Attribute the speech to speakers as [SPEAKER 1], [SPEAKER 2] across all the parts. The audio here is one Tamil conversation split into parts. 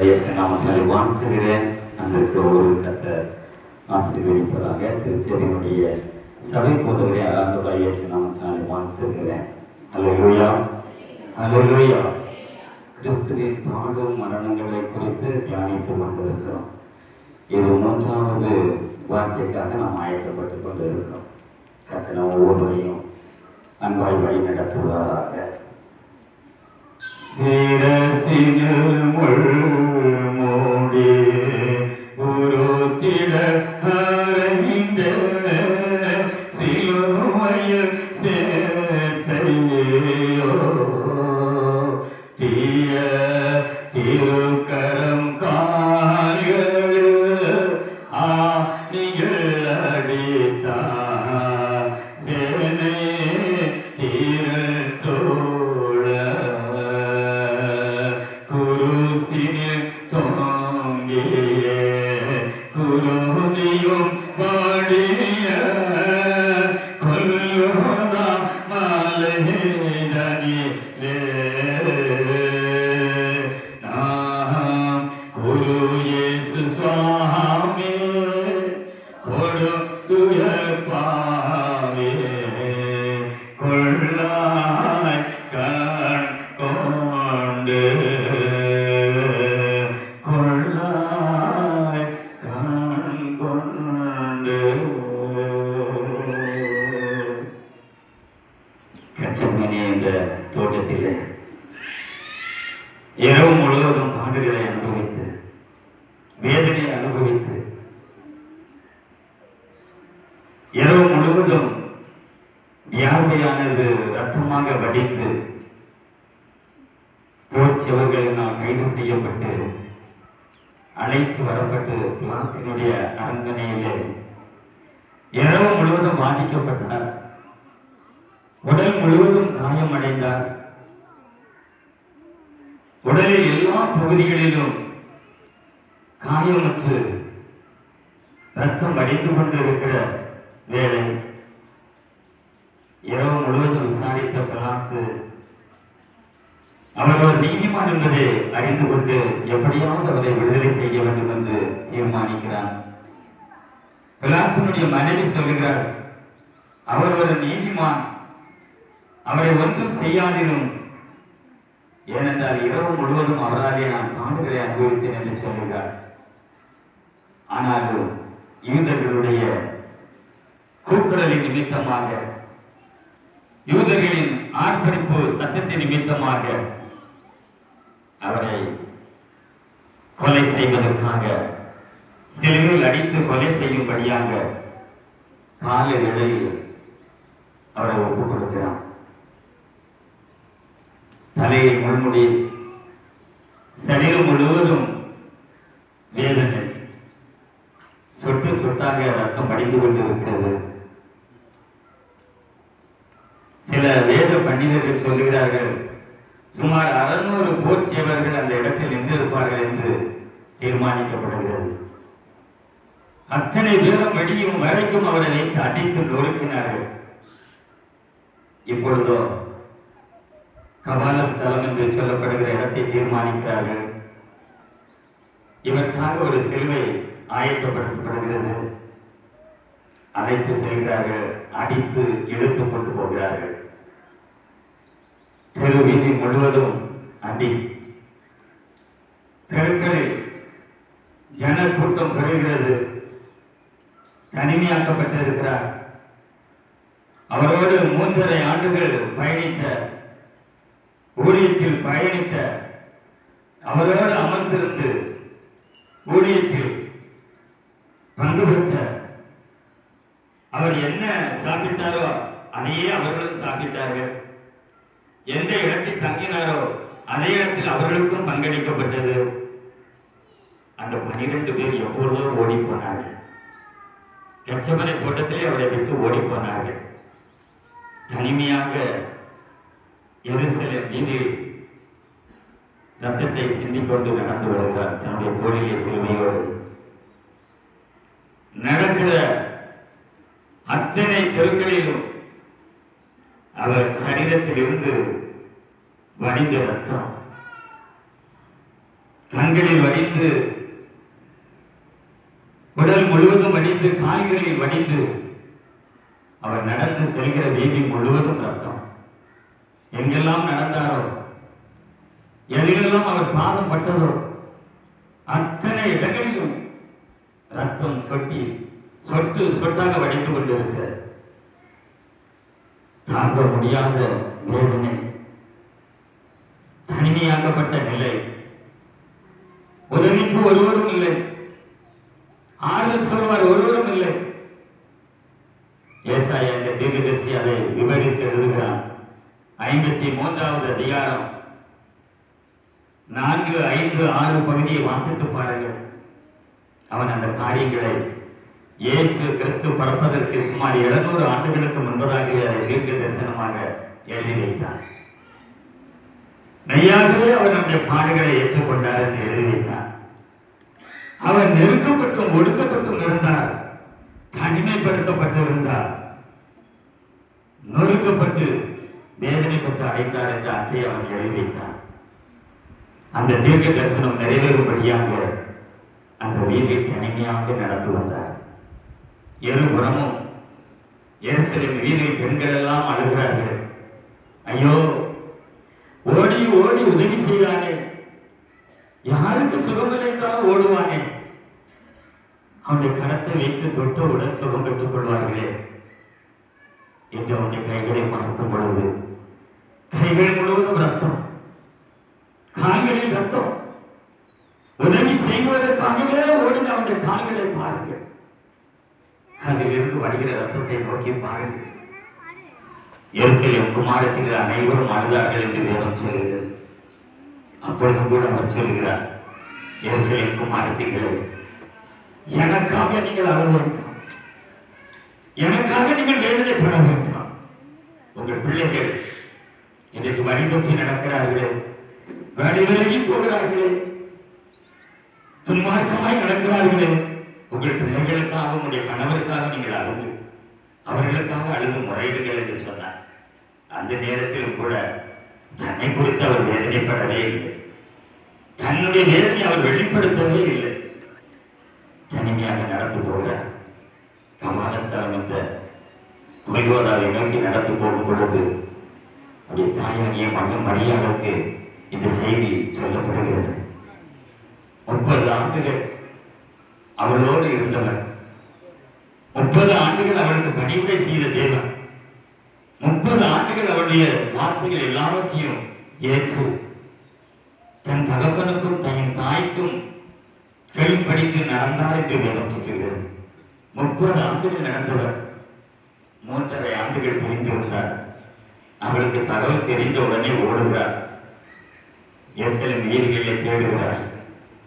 [SPEAKER 1] நாமத்தினாலே வாழ்த்துகிறேன். அன்றைக்கு ஒரு கத்தை ஆசீர்வதிப்பதாக திருச்செடியினுடைய சபை போதவரை ஆண்டவராகிய இயேசு நாமத்தினாலே வாழ்த்துகிறேன். அல்லேலூயா, அல்லேலூயா. கிறிஸ்துவின் பாடும் மரணங்களை குறித்து தியானித்துக் கொண்டிருக்கிறோம். இது 3வது வார்த்தைக்காக நாம் ஆயத்தப்பட்டுக் கொண்டிருக்கிறோம். கர்த்தர் நம் ஒவ்வொருவரையும் அன்பாய் வழி நடத்துவாராக. சிரசினில் முள்மூடி உருத்திட அறைந்த சிலுவையில் சேர்த்தையோ தீய திருக்கரம் கால்களில் ஆணிகள் அடித்தார் சேனை தீரல் சோழ குருசினில் தோங்கிய குருதியும் வாடிய கொல்லுதா மலைதனிலே நாம் குரு இயேசு சுவாமி கொடுத்துய பாவே கொள்ளாய் கண் கொண்டு கொள்ளாய் கண் கொண்டு. கச்சமணி என்ற தோட்டத்திலே இரவு முழுவதும் பாடுகளை அனுபவித்து வேதனை அனுபவித்து இரவு முழுவதும் வியாதியானது ரத்தமாக வடித்து போர்ச்சவர்களினால் கைது செய்யப்பட்டு அழைத்து வரப்பட்டு பிலாத்தினுடைய அரண்மனையிலே இரவு முழுவதும் பாதிக்கப்பட்டார். உடல் முழுவதும் காயமடைந்தார். உடலில் எல்லா பகுதிகளிலும் காயமுற்று ரத்தம் வடிந்து கொண்டிருக்கிற வேளை இரவு முழுவதும் விசாரித்த பிலாத்து அவர் ஒரு நீதிமான் என்பதை அறிந்து கொண்டு எப்படியாவது அவரை விடுதலை செய்ய வேண்டும் என்று தீர்மானிக்கிறார். பிலாத்தினுடைய மனைவி சொல்லுகிறார், அவர் ஒரு நீதிமான், அவரை ஒன்றும் செய்யாதிரும், ஏனென்றால் இரவு முழுவதும் அவராலே நான் பாடுகளை அனுபவித்தேன் என்று சொல்லுகிறார். ஆனாலும் யூதர்களுடைய கூக்குரலின் நிமித்தமாக, யூதர்களின் ஆர்ப்பரிப்பு சத்தத்தின் நிமித்தமாக அவரை கொலை செய்வதற்காக சிலுவையில் அடித்து கொலை செய்யும்படியாக கால வேளையில் அவரை ஒப்புக் கொடுக்கிறார். தலையை முள்முடி, சரீரம் முழுவதும் வேதனை, சொட்டு சொட்டாக ரத்தம் வடிந்து கொண்டிருக்கிறது. சில வேத பண்டிதர்கள் சொல்லுகிறார்கள், சுமார் 600 போர் சேவர்கள் அந்த இடத்தில் நின்றிருப்பார்கள் என்று தீர்மானிக்கப்படுகிறது. அத்தனை தூரம் வெடியும் வரைக்கும் அவரை வைத்து அடித்து நொறுக்கினார்கள். இப்பொழுதோ கபாலஸ்தலம் என்று சொல்லப்படுகிற இடத்தை தீர்மானிக்கிறார்கள். இவருக்காக ஒரு சிலுவை ஆயத்தப்படுத்தப்படுகிறது. அழைத்து செல்கிறார்கள், அடித்து இழுத்து கொண்டு போகிறார்கள். தெரு வீதி முழுவதும் அடி, தெருக்களில் ஜன கூட்டம் பெறுகிறது. தனிமையாக்கப்பட்டிருக்கிறார். அவரோடு 3.5 ஆண்டுகள் பயணித்த, ஊழியத்தில் பயணித்த, அவரோடு அமர்ந்திருந்து ஊழியத்தில் பங்கு பெற்ற, அவர் என்ன சாப்பிட்டாரோ அதையே அவர்களும் சாப்பிட்டார்கள். எந்த இடத்தில் தங்கினாரோ அதே இடத்தில் அவர்களுக்கும் பங்களிக்கப்பட்டது. அந்த 12 பேர் எப்பொழுதோ ஓடி போனார்கள். கெத்செமனே தோட்டத்திலே அவரை விட்டு ஓடி போனார்கள். தனிமையாக எருசலேம் வீதியில் ரத்தத்தை சிந்திக்கொண்டு நடந்து வருகிறார். தன்னுடைய தோளிலே சிலுவையோடு நடக்கிற அத்தனை தெருக்களிலும் அவர் சரீரத்தில் இருந்து வடிந்த ரத்தம் கண்களில் வடிந்து, உடல் முழுவதும் வடிந்து, கால்களில் வடிந்து, அவர் நடந்து செல்கிற வீதி முழுவதும் ரத்தம். எங்கெல்லாம் நடந்தாரோ, எதிலெல்லாம் அவர் பாதம் பட்டதோ, அத்தனை இடங்களிலும் ரத்தம் சொட்டு சொட்டாக வடித்துக் கொண்டிருக்கிறது. தாங்க முடியாத வேதனை, தனிமையாக்கப்பட்ட நிலை, உதவிக்கு ஒருவரும் இல்லை, ஆறுதல் சொல்வார் ஒருவரும் இல்லை. ஏசாயா என்ற தீர்க்கதரிசி அதை விவரித்து எழுதுகிறான். 53வது அதிகாரம் 4, 5, 6 பகுதியை வாசித்து பாருங்கள். அவன் அந்த காரியங்களை இயேசு கிறிஸ்து பிறப்பதற்கு சுமார் 700 ஆண்டுகளுக்கு முன்பதாகவே அதை தீர்க்க தரிசனமாக எழுதி வைத்தார். மெய்யாகவே அவர் நம்முடைய பாடுகளை ஏற்றுக்கொண்டார் என்று எழுதி வைத்தார். அவர் நெருக்கப்பட்டும் ஒடுக்கப்பட்டும் இருந்தார், தனிமைப்படுத்தப்பட்டிருந்தார், நொறுக்கப்பட்டு வேதனைப்பட்டு அடைந்தார் என்ற அர்த்தத்தை அவன் எழுதி வைத்தார். அந்த தீர்க்க தரிசனம் நிறைவேறும்படியாக அந்த வீதியில் தனிமையாக நடந்து வந்தார். இருபுறமும் எருசலேம் வீதியில் பெண்கள் எல்லாம் அழுகிறார்கள். ஐயோ, ஓடி ஓடி உதவி செய்தானே, யாருக்கு சுகமில்லை என்றாலும் ஓடுவானே, அவனுடைய கரத்தை வைத்து தொட்டவுடன் சுகம் பெற்றுக் கொள்வார்களே என்று அவனுடைய கைகளை பார்க்கும் பொழுது கைகள் முழுவதும் ரத்தம், கால்களில் ரத்தம். உதவி செய்வதற்காகவே ஓடின அவனுடைய கால்களை பாருங்கள். அதிலிருந்து வருகிற ரத்தத்தை நோக்கி பாருங்கள். எருசலேம் குமாரத்திகள் அனைவரும் அழுதார்கள் என்று வேதம் சொல்கிறது. அப்பொழுதும் கூட அவர் சொல்கிறார், எருசலேம் குமாரத்திகளை, எனக்காக நீங்கள் அழ வேண்டாம், எனக்காக நீங்கள் வேதனைப்பட வேண்டாம். உங்கள் பிள்ளைகள் இன்றைக்கு வழி தப்பி நடக்கிறார்களே, வேலை விலகி போகிறார்களே, துன்மார்க்கமாய் நடக்கிறார்களே, உங்கள் பிள்ளைகளுக்காக, உங்களுடைய கணவருக்காக நீங்கள் அழுது, அவர்களுக்காக அழுது முறையிடுங்கள் என்று சொன்னார். அந்த நேரத்திலும் கூட தன்னை குறித்து அவர் வேதனைப்படவே இல்லை, தன்னுடைய வேதனை அவர் வெளிப்படுத்தவே இல்லை. தனிமையாக நடந்து போகிறார். கமாலஸ்தலம் என்ற கொல்கோதாவை நோக்கி நடந்து போகும் பொழுது அவருடைய தாயாகிய மகன் மரியாளுக்கு இந்த செய்தி சொல்லப்படுகிறது. 30 ஆண்டுகள் அவளோடு இருந்தவர், 30 ஆண்டுகள் அவளுக்கு பணிவிடை செய்த தேவன், 30 ஆண்டுகள் அவருடைய வார்த்தைகள் எல்லாவற்றையும் ஏற்று தன் தகப்பனுக்கும் தன் தாய்க்கும் கீழ்ப்படிந்து நடந்தார் என்று வேதம் சொல்கிறது. 30 ஆண்டுகள் நடந்தவர் 3.5 ஆண்டுகள் பிரிந்திருந்தார். அவளுக்கு தகவல் தெரிந்த உடனே ஓடுகிறார். எருசலேம் வீதிகளை தேடுகிறார்.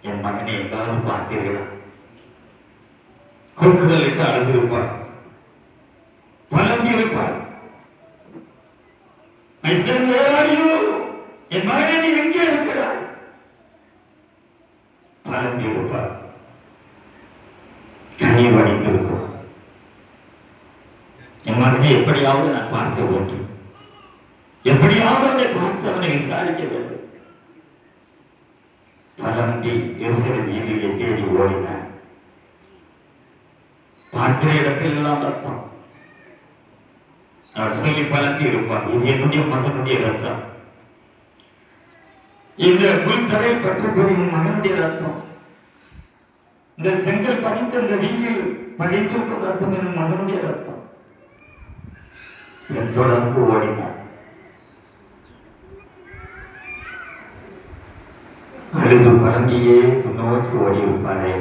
[SPEAKER 1] என் மகனை எங்காவது பார்த்தீர்களா? கொக்குதல் என்று அழுதிருப்பார், புலம்பி இருப்பார். என் மகனை நீ எங்கே இருக்கிறார்? புலம்பி இருப்பார், கண்ணீர் வடித்திருக்கும். என் மகனை எப்படியாவது நான் பார்க்க வேண்டும், எப்படியாவது அவனை பார்த்து அவனை விசாரிக்க வேண்டும். புலம்பி எருசலேம் வீதியை தேடி ஓடினார். பார்க்கிற இடத்தில் எல்லாம் ரத்தம். அவர் சொல்லி புலம்பி இருப்பார், இது என்னுடைய மகனுடைய ரத்தம், இந்த புல்தரையில் பற்றப்போது என் மகனுடைய ரத்தம், இந்த செங்கல் பதித்து இந்த வீதியில் பதித்திருக்கும் ரத்தம் என் மகனுடைய ரத்தம். தொடர்ந்து ஓடினார். அழுது பழங்கியே பின்னோக்கி ஓடி இருப்பானே.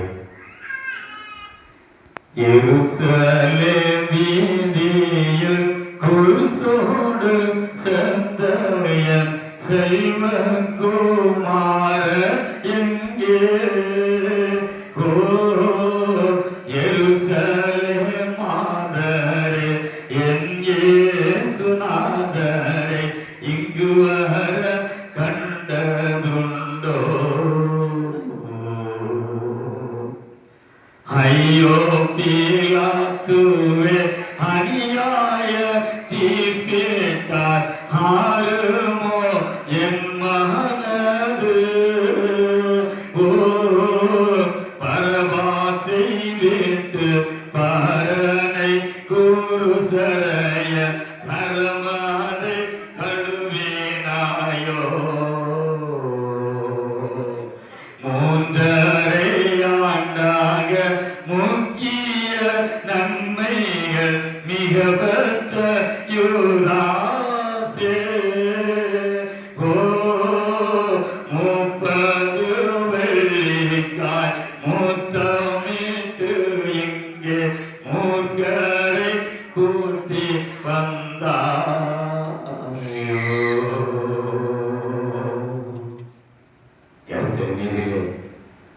[SPEAKER 1] எருசலேம் வீதியில் குருசோடு சந்தயன் செல்வகுமார எங்கே? ஓ எருசலேம் மாதரே, என் இயேசுநாதரே, இங்கு வர கண்டதுண்டோ? ஐயோ பிலாத்துவே, அநியாய தீர்ப்பிட்டார் ஆளுமோ என் மனது? ஓ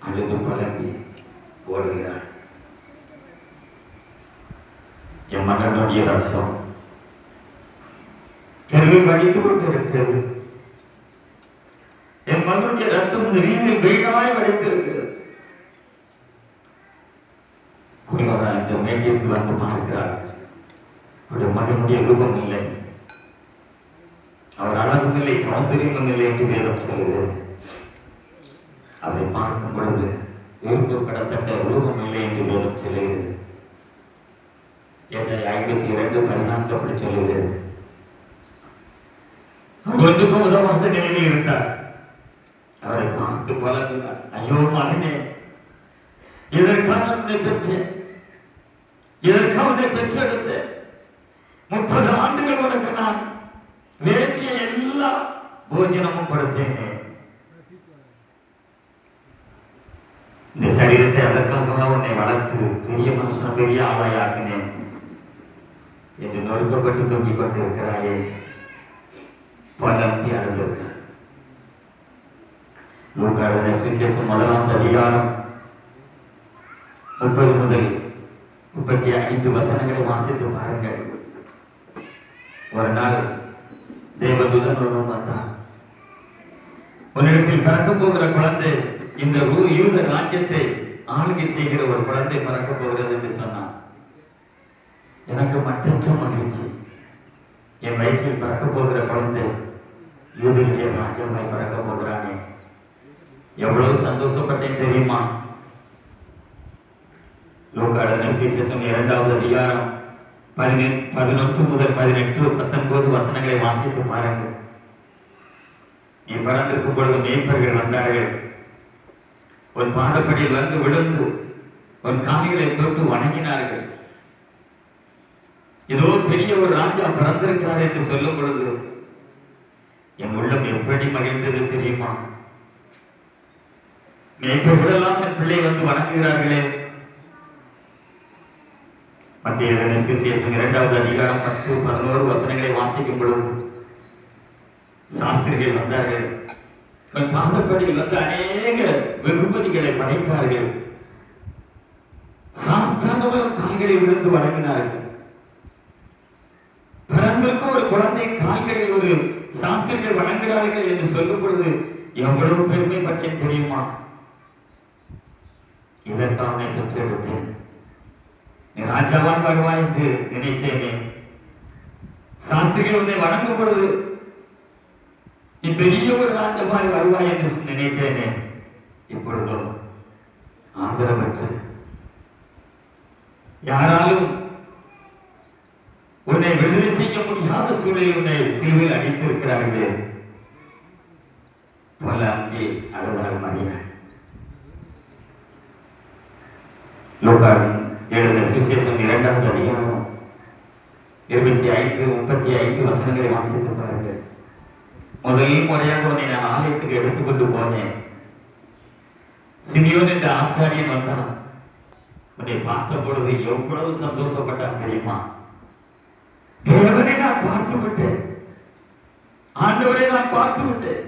[SPEAKER 1] அழுது புலம்பி ஓடுகிறார். என் மகனுடைய ரத்தம் தெருவில் வடித்துக் கொண்டிருக்கிறது. என் மகனுடைய ரத்தம் இந்த வீதியில் வீணாய் வடித்திருக்கிறது. குருவரா இந்த மேட்டிற்கு வந்து பார்க்கிறார். அவருடைய மகனுடைய ரூபம் இல்லை, அவர் அழகும் இல்லை, சௌந்தரியமும் இல்லை என்று வேதம் சொல்கிறது. அவரை பார்க்கும் பொழுது விரும்பப்படத்தக்க ரூபம் இல்லை என்று வேதம் சொல்லுகிறது. 52:14 அப்படி சொல்லுகிறது. ஒன்றுக்கும் உதவாத நிலையில் இருந்தார். அவரை பார்த்து பலர், ஐயோ மகனே, இதற்காக உன்னை பெற்றேன், இதற்காக உன்னை பெற்றெடுத்த 30 ஆண்டுகள் உனக்கு நான் வேண்டிய எல்லா போஜனமும் கொடுத்தேனே. இந்த சரீரத்தை அதற்காக உன்னை வளர்த்து பெரிய மனுஷன் பெரிய ஆளாயாக்கினேன் என்று நொறுக்கப்பட்டு தூங்கிக் கொண்டிருக்கிறாயே. புலம்பி அழுதிருக்க. லூக்கா எழுதின சுவிசேஷம் 1ஆம் அதிகாரம் 30 முதல் 35 வசனங்களை வாசித்து பாருங்கள். ஒரு நாள் தேவதூதன் ஒருவன் வந்தான். உன்னிடத்தில் பிறக்க போகிற குழந்தை, இந்த யூத ராஜ்யத்தை ஆளுகை செய்கிற ஒரு குழந்தை பிறக்க போகிறது என்று சொன்னான். எனக்கு மற்றற்ற மகிழ்ச்சி. என் வயிற்றில் பிறக்க போகிற குழந்தை யூதனுடைய ராஜ்யமாய் பிறக்க போகிறானே, எவ்வளவு சந்தோஷப்பட்டேன் தெரியுமா? லூக்கா எழுதின சுவிசேஷம் 2ஆம் அதிகாரம் 11 முதல் 18, 19 வசனங்களை வாசித்து பாருங்கள். நீ பிறந்திருக்கும் பொழுது மேய்ப்பர்கள் வந்தார்கள். உன் பாதப்படியில் வந்து விழுந்து உன் கால்களை தொட்டு வணங்கினார்கள். ஏதோ பெரிய ஒரு ராஜா பிறந்திருக்கிறார் என்று சொல்லும் பொழுது என் உள்ளம் எப்படி மகிழ்ந்தது தெரியுமா? மேய்ப்பர்களெல்லாம் என் பிள்ளை வந்து வணங்குகிறார்களே. மத்திய எழுதின சுவிசேஷம் 2ஆம் அதிகாரம் 10, 11 வசனங்களை வாசிக்கும் பொழுது சாஸ்திரிகள் வந்தார்கள். பாதப்படியில் வந்து அநேக வெகுமதிகளை படைத்தார்கள். சாஸ்திரமாக கால்களை விழுந்து வணங்கினார்கள். பிறந்திருக்கும் ஒரு குழந்தை கால்களில் ஒரு சாஸ்திரிகள் வணங்குகிறார்கள் என்று சொல்லும் பொழுது எவ்வளவு பெருமைப்பட்டேன் தெரியுமா? இதற்காக பெற்றெடுத்தேன். நீ ராஜாவான் வருவாய் என்று நினைத்தேனே. சாஸ்திரிகள் உன்னை வணங்கும் பொழுது நீ பெரிய ஒரு ராஜாவாய் வருவாய் என்று நினைத்தேனே. இப்பொழுதோ ஆதரவற்று யாராலும் உன்னை விடுதலை செய்ய முடியாத சூழலில் உன்னை சிலுவையில் அடித்திருக்கிறார்களே. பல அங்கே அழுதாள் மரியா. லூக்கா எழுதின சுவிசேஷம் 2ஆம் அதிகாரம் 25, 35 வசனங்களை வாசித்து பாருங்கள். முதல் முறையாக உன்னை நான் ஆலயத்துக்கு எடுத்துக்கொண்டு போனேன். சிமியோன் என்ற ஆசாரியன் வந்தான். உன்னை பார்த்த பொழுது எவ்வளவு சந்தோஷப்பட்டான் தெரியுமா? தேவனை நான் பார்த்து விட்டேன், ஆண்டவரை நான் பார்த்து விட்டேன்,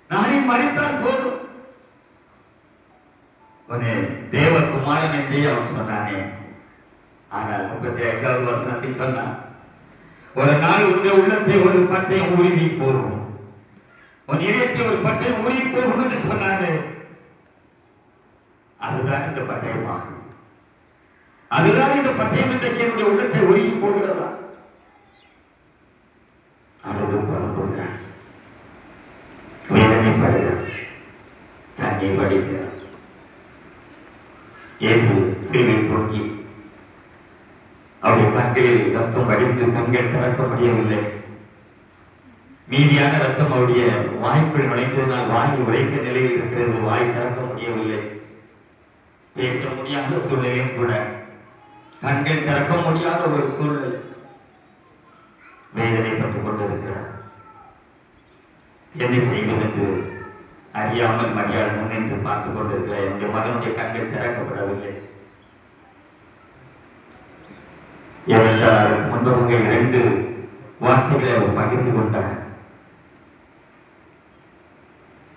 [SPEAKER 1] நானே மறித்தான் போதும். உன்னை தேவகுமாரன் என்றே அவன் சொன்னானே. ஆனால் 35வது வசனத்தை சொன்னான், ஒரு நாள் உன்னுடைய உள்ளத்தை ஒரு பட்டயம் உருவி போகும், உன் இதயத்தை ஒரு பட்டயம் உருவி போகும் என்று சொன்னானே. அதுதான் இந்த பட்டயமா? அதுதான் இந்த பட்டயம் இன்றைக்கு என்னுடைய உள்ளத்தை உருகி போகிறதா? அழுது புலம்புகிறான், வேதனைப்படுகிறான், கண்ணீர் வடிக்கிறான். இயேசு சிலுவையில் தூங்கி அவருடைய கண்களில் ரத்தம் வடிந்து கண்கள் திறக்க முடியவில்லை. மீதியான ரத்தம் அவருடைய வாய்க்குள் நுழைந்ததனால் வாய் உடைந்த நிலையில் இருக்கிறது. வாய் திறக்க முடியவில்லை. பேச முடியாத சூழ்நிலையும் கூட, கண்கள் திறக்க முடியாத ஒரு சூழ்நிலை. வேதனைப்பட்டுக் கொண்டிருக்கிறார். என்ன செய்வது என்று அறியாமல் மரியாதை முன்னின்று பார்த்துக் கொண்டிருக்கிறார். என்னுடைய மகனுடைய கண்கள் திறக்கப்படவில்லை. முன்பதாக 2 வார்த்தைகளை அவர் பகிர்ந்து கொண்டார்.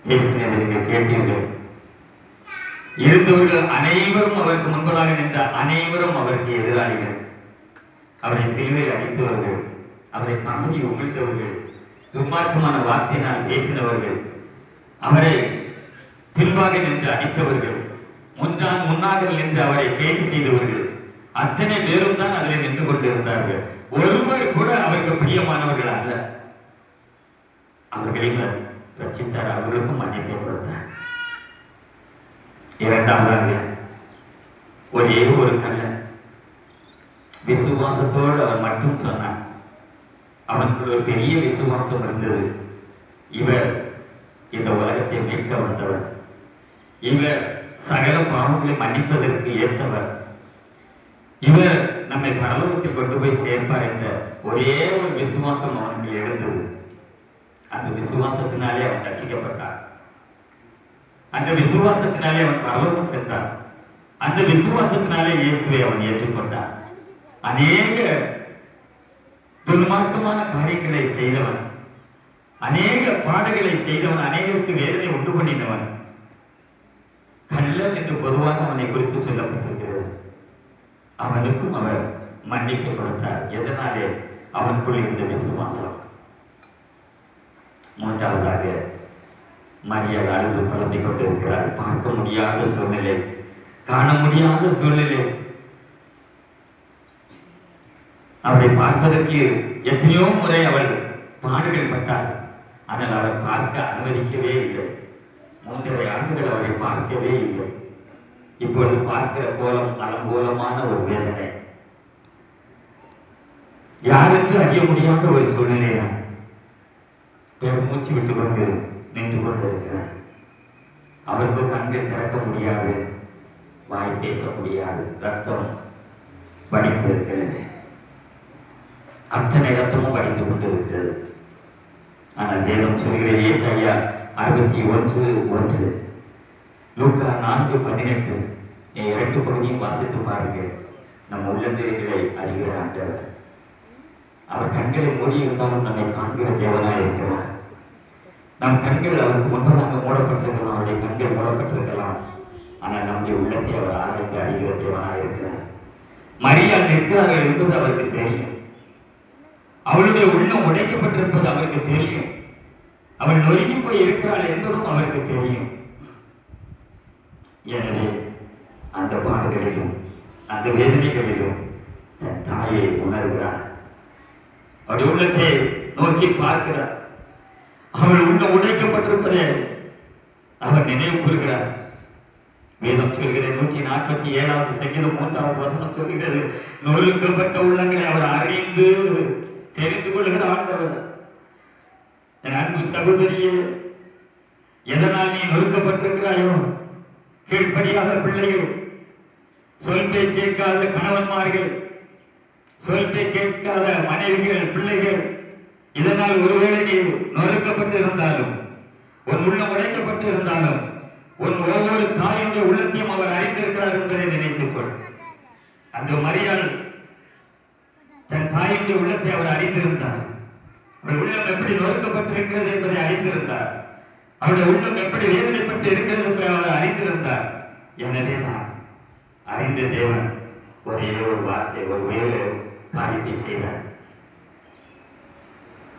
[SPEAKER 1] பேசினதை நீங்கள் கேட்டீர்கள். இருந்தவர்கள் அனைவரும் அவருக்கு முன்பதாக நின்ற அனைவரும் அவருக்கு எதிராளிகள். அவரை சிலுவையில் அடித்தவர்கள், அவரை காணி உமிழ்ந்தவர்கள், துன்மார்க்கமான வார்த்தையினால் பேசினவர்கள், அவரை பின்பாக நின்று அடித்தவர்கள், முன்னாக நின்று அவரை கேலி செய்தவர்கள், அத்தனை பேரும் தான் அதில் நின்று கொண்டிருந்தார்கள். ஒருவர் கூட அவருக்கு பிரியமானவர்கள் அல்ல. அவர்களையும் ரட்சித்தார், அவர்களுக்கும் மன்னிப்பை கொடுத்தார். இரண்டாவதாக ஒரே ஒரு கள்ளன் விசுவாசத்தோடு அவன் மட்டும் சொன்னான். அவனுக்கு ஒரு பெரிய விசுவாசம் இருந்தது. இவர் இந்த உலகத்தை மீட்க வந்தவர், இவர் சகல பாவங்களை மன்னிப்பதற்கு ஏற்றவர், இவர் நம்மை பரலோகத்தில் கொண்டு போய் சேர்ப்பார் என்ற ஒரே ஒரு விசுவாசம் அவனுக்கு எழுந்தது. அந்த விசுவாசத்தினாலே அவன் ரட்சிக்கப்பட்டான். அந்த விசுவாசத்தினாலே அவன் பரலோகம் சென்றான். அந்த விசுவாசத்தினாலே இயேசுவை அவன் ஏற்றுக்கொண்டான். அநேக துன்மார்க்கமான காரியங்களை செய்தவன், அநேக பாடுகளை செய்தவன், அநேகருக்கு வேதனை உண்டு பண்ணினவன், கள்ளன் என்று பொதுவாக அவனை குறித்து சொல்லப்பட்டிருக்கிறது. அவனுக்கும் அவர் மன்னிப்பு கொடுத்தார். எதனாலே? அவனுக்குள் இருந்த விசுவாசம். மூன்றாவதாக மரியாதை அழுது புலம்பிக் கொண்டிருக்கிறாள். பார்க்க முடியாத சூழ்நிலை, காண முடியாத சூழ்நிலை. அவரை பார்ப்பதற்கு எத்தனையோ முறை அவள் பாடுகள் பட்டாள். ஆனால் அவர் பார்க்க அனுமதிக்கவே இல்லை. 3.5 ஆண்டுகள் அவரை பார்க்கவே இல்லை. இப்பொழுது பார்க்கிற கோலம் அலங்கோலமான ஒரு வேதனை, யாரென்று அறிய முடியாத ஒரு சூழ்நிலைதான். மூச்சு விட்டு கொண்டு நின்று கொண்டிருக்கிறார். அவருக்கு கண்கள் திறக்க முடியாது, வாய் பேச முடியாது, ரத்தம் வடித்திருக்கிறது. அத்தனை ரத்தமும் வடித்துக் கொண்டிருக்கிறது. ஆனால் வேதம் சொல்கிற ஏசாயா 61:1, லூக்கா 4:18 2 பகுதியும் வாசித்து பாருங்கள். நம் உள்ளந்திரைகளை அறிகிற ஆண்டவர். அவர் கண்களை மூடியிருந்தாலும் நம்மை காண்கிற தேவனாய் இருக்கிறார். நம் கண்கள் அவருக்கு முன்பதாக மூடப்பட்டிருக்கலாம், அவருடைய கண்கள் மூடப்பட்டிருக்கலாம். ஆனால் நம்முடைய உள்ளத்தை அவர் ஆராய்ந்து அறிகிற தேவனாக இருக்கிறார். மரியாள் நிற்கிறார்கள் என்பது அவருக்கு தெரியும். அவளுடைய உள்ளம் உடைக்கப்பட்டிருப்பது அவருக்கு தெரியும். அவள் நொறுங்கி போய் இருக்கிறாள் என்பதும் அவருக்கு தெரியும். எனவே அந்த பாடுகளிலும் அந்த வேதனைகளிலும் தன் தாயை உணர்கிறார். அவருடைய உள்ளத்தை நோக்கி பார்க்கிறார். அவள் உள்ள உடைக்கப்பட்டிருப்பதை அவர் நினைவு கூறுகிறார். வேதம் சொல்கிற 147வது சங்கீதம் 3வது வசனம் சொல்கிறது, நொறுக்கப்பட்ட உள்ளங்களை அவர் அறிந்து தெரிந்து கொள்கிற ஆண்டவர். என் அன்பு சகோதரியே, எதனால் நீ நொறுக்கப்பட்டிருக்கிறாயோ? கீழ்ப்படியாத பிள்ளைகள், சொல் பேச்சு கேட்காத கணவன்மார்கள், சொல் பேச்சு கேட்காத மனைவிகள், பிள்ளைகள், இதனால் ஒருவேளை நீ நொறுக்கப்பட்டு இருந்தாலும், உன் உள்ளம் உடைக்கப்பட்டு இருந்தாலும், உன் ஒவ்வொரு தாயினுடைய உள்ளத்தையும் அவர் அறிந்திருக்கிறார் என்பதை நினைத்துக்கொள். அந்த மரியாள் தன் தாயினுடைய உள்ளத்தை அவர் அறிந்திருந்தார். அவள் உள்ளம் எப்படி நொறுக்கப்பட்டிருக்கிறது என்பதை அறிந்திருந்தார். அவருடைய உள்ளம் எப்படி வேதனைப்பட்டு இருக்கிறது என்பதை அவர் அறிந்திருந்தார். எனவே தான் அறிந்த தேவன் ஒரே ஒரு வார்த்தை, ஒரு வேறு காரியத்தை செய்தார்.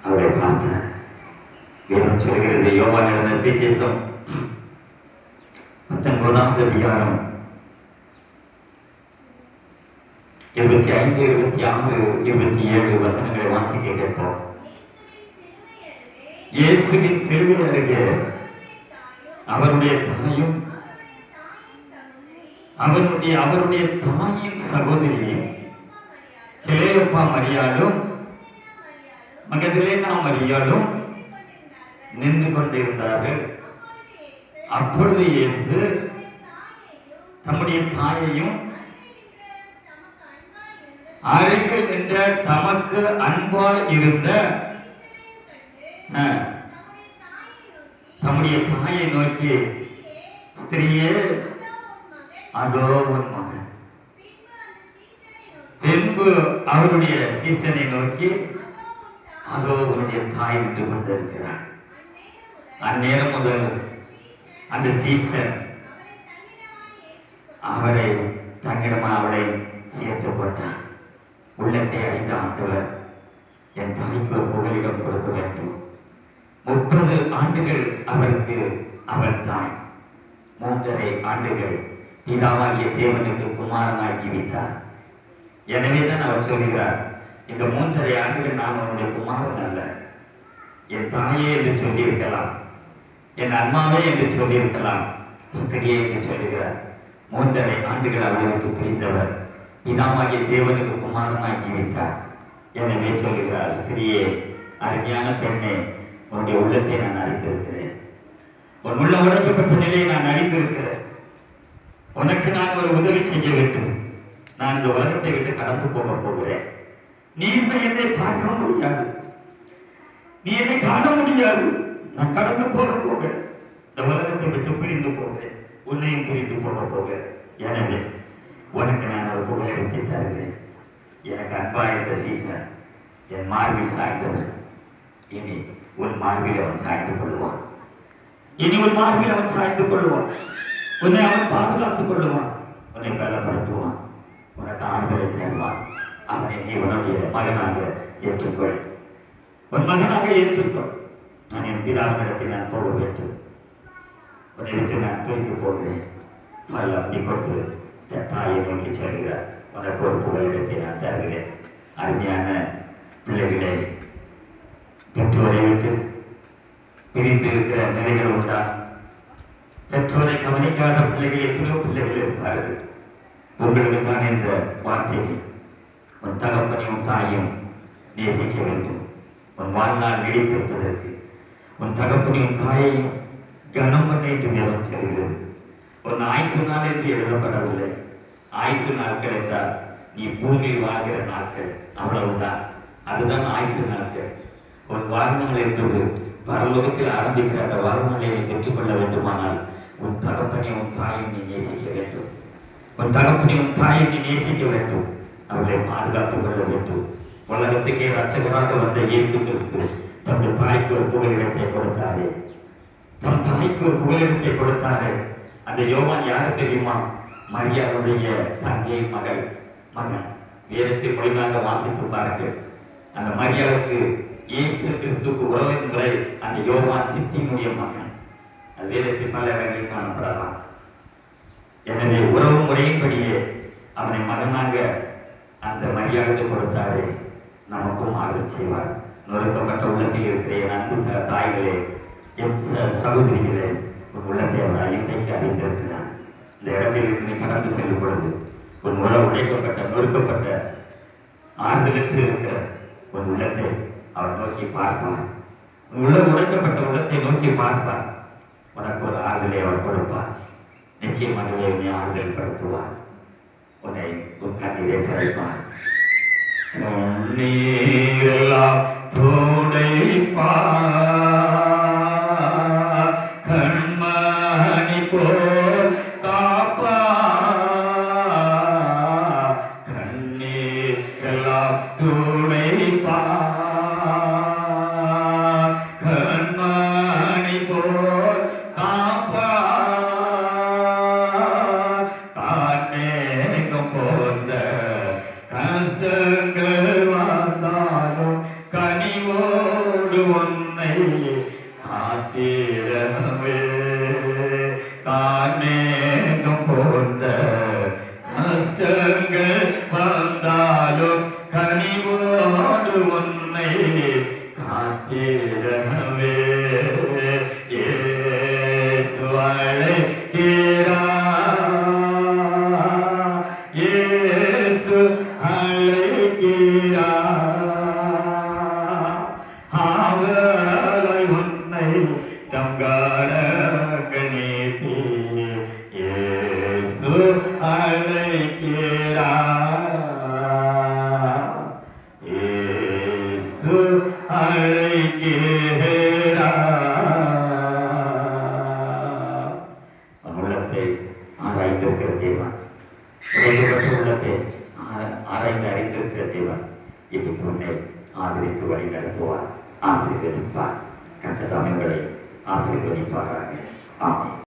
[SPEAKER 1] அவரை பார்த்தார். வேதம் சொல்கிறது, யோவான் எழுதின சுவிசேஷம் 19வது அதிகாரம் 25, 26, 27 வசனங்களை வாசிக்க கேட்போம். இயேசுவின் சிலுவை அருகே அவருடைய தாயும் அவருடைய தாயின் சகோதரி கிளையோப்பா மரியாளும் மகதலேனா மரியாளும் நின்று கொண்டிருந்தார்கள். அப்பொழுது இயேசு தம்முடைய தாயையும் அருகில் நின்ற தமக்கு அன்பாய் இருந்த தம்முடைய தாயை நோக்கி, ஸ்திரீயே, அதோ உன் மகன். பின்பு அவருடைய சீசனை நோக்கி, அதோ உன்னுடைய தாய் விட்டு கொண்டிருக்கிறார். அந்நேரம் முதல் அந்த சீசன் அவரை தன்னிடம் அவளை சேர்த்து கொண்டார். உள்ளத்தை அறிந்த ஆண்டவர் என் தாய்க்கு ஒரு புகலிடம் கொடுக்க வேண்டும். 30 ஆண்டுகள் அவருக்கு அவள் தாய், 3.5 ஆண்டுகள் பிதாவாகிய தேவனுக்கு குமாரனாய் ஜீவித்தார். எனவேதான் அவர் சொல்கிறார், இந்த 3.5 ஆண்டுகள் நான் உன்னுடைய குமாரன் அல்ல, என் தாயே என்று சொல்லியிருக்கலாம், என் அம்மாவே என்று சொல்லியிருக்கலாம், ஸ்திரியே என்று சொல்லுகிறார். 3.5 ஆண்டுகள் அவளை விட்டு பிரிந்தவர் பிதாவாகிய தேவனுக்கு குமாரனாய் ஜீவித்தார். எனவே சொல்லுகிறார், ஸ்திரியே, அருமையான பெண்ணே, உன்னுடைய உள்ளத்தை நான் அறிந்திருக்கிறேன், உன் உள்ள உடைக்கப்பட்ட நிலையை நான் அறிந்திருக்கிறேன். உனக்கு நான் ஒரு உதவி செய்ய வேண்டும். நான் இந்த உலகத்தை விட்டு கடந்து போக போகிறேன். நீ என்னை பார்க்க முடியாது, நீ என்னை காண முடியாது. நான் கடந்து போக போகிறேன், இந்த உலகத்தை விட்டு பிரிந்து போகிறேன், உன்னையும் பிரிந்து போக போகிறேன். எனவே உனக்கு நான் ஒரு புகலிடத்தை தருகிறேன். எனக்கு அன்பா இருந்த சீசன் என் மார்பில் சாய்ந்தவன் இனி உன் மார்பில் அவன் சாய்ந்து கொள்வான். இனி உன் மார்பில் அவன் சாய்ந்து கொள்வான். உன்னை அவன் பாதுகாத்துக் கொள்ளுவான், உன்னை பலப்படுத்துவான், உனக்கு ஆறுதலை தருவான். அவனை நீ உன்னுடைய மகனாக ஏற்றுக்கொள், உன் மகனாக ஏற்றுக்கொள். நான் என் பிதாவினிடத்தில் நான் போக வேண்டும், உன்னை விட்டு நான் பிரிந்து போகிறேன். பல அப்படி கொண்டு தாயை நோக்கி செல்கிறார். உனக்கு ஒரு புகலிடத்தை நான் தருகிறேன். அருமையான பிள்ளைகளே, பெற்றோரை விட்டு பிரிந்து இருக்கிற நிலைகள் உண்டா? பெற்றோரை கவனிக்காத பிள்ளைகள் எத்தனையோ பிள்ளைகள் இருப்பார்கள். உங்களுக்கு தான் இந்த வார்த்தை, உன் தகப்பனையும் தாயும் நேசிக்க வேண்டும். உன் வாழ்நாள் நீடித்திருப்பதற்கு உன் தகப்பனையும் தாயையும் கனம் பண்ண என்று வேதம் சொல்கிறது. உன் ஆயுசு நாள் என்று எழுதப்படவில்லை. ஆயுசு நாட்கள் என்றால் நீ பூமியில் வாழ்கிற நாட்கள், அவ்வளவுதான். அதுதான் ஆயுசு நாட்கள். உன் வாழ்நாள் என்பது பரலோகத்தில் ஆரம்பிக்கிற அந்த வாழ்நாளை நீ பெற்றுக்கொள்ள வேண்டுமானால் உன் தகப்பனையும் உன் தாயும் நீ நேசிக்க வேண்டும். உன் தகப்பனையும் உன் தாயும் நீ நேசிக்க வேண்டும், அவர்களை பாதுகாத்துக் கொள்ள வேண்டும். உலகத்துக்கே ரட்சகராக வந்த இயேசு கிறிஸ்து தன் தாய்க்கு ஒரு புகலிடத்தை கொடுத்தாரே, தன் தாய்க்கு ஒரு புகலிடத்தை கொடுத்தாரே. அந்த யோவான் யாரு தெரியுமா? மரியாளுடைய தங்கை மகன். வேதத்தில் மொழியாக வாசித்து பாருங்கள். அந்த மரியாளுக்கு இயேசு கிறிஸ்துக்கு உறவின் முறை அந்த யோவான் சித்தியினுடைய மகன். அது வேதத்தில் பல இடங்களில் காணப்படலாம். எனவே உறவு முறையின்படியே அவனை மகனாக அந்த மரியாதைக்கு கொடுத்தாரே, நமக்கும் ஆறுதல் செய்வார். நொறுக்கப்பட்ட உள்ளத்தில் இருக்கிற என் அன்பு தாய்களே, என் சகோதரிகளே, உன் உள்ளத்தை அவர் இன்றைக்கு அறிந்திருக்கிறார். இந்த இடத்தில் நீ கடந்து செல்லும் பொழுது உன் உள்ள உடைக்கப்பட்ட நொறுக்கப்பட்ட ஆறுதலற்று இருக்கிற உன் உள்ளத்தை அவர் நோக்கி பார்ப்பார். உன் உள்ள உடைக்கப்பட்ட உள்ளத்தை நோக்கி பார்ப்பார். உனக்கு ஒரு ஆறுதலை அவர் கொடுப்பார். நிச்சயமாகவே உன்னை ஆறுதல் படுத்துவார். உன்னை உன் கண்ணீரை கரைப்பார். கண்ணீரெல்லாம் துடைப்பார், கண்மணி போல் காப்பார். கண்ணீரெல்லாம் துடைப்பார், கண்மணி போல் காப்பார். காணேங்கும் போந்த கஷ்டங்கள் வந்தாலும் கனிவோடு உன்னை காத்திடவே. காணேங்கும் போந்த கஷ்டங்கள் வந்தாலும் கனிவோடு உன்னை காத்திடவே. இயேசு அழைக்கிறார், இயேசு அழைக்கிறார். அவரை உன்னை தம் கரங்கள் நீட்டி இயேசு அழைக்கிறார், இயேசு அழைக்கிறார். உள்ளத்தை ஆராய்ந்திருக்கிற தேவன், உடைக்கப்பட்ட உள்ளத்தை ஆராய்ந்து அறிந்திருக்கிற தேவன் இன்றைக்கு உன்னை ஆதரித்து வழி நடத்துவார், ஆசீர்வதிப்பார். கர்த்தர் உங்களை ஆசீர்வதிப்பாராக. ஆமென்.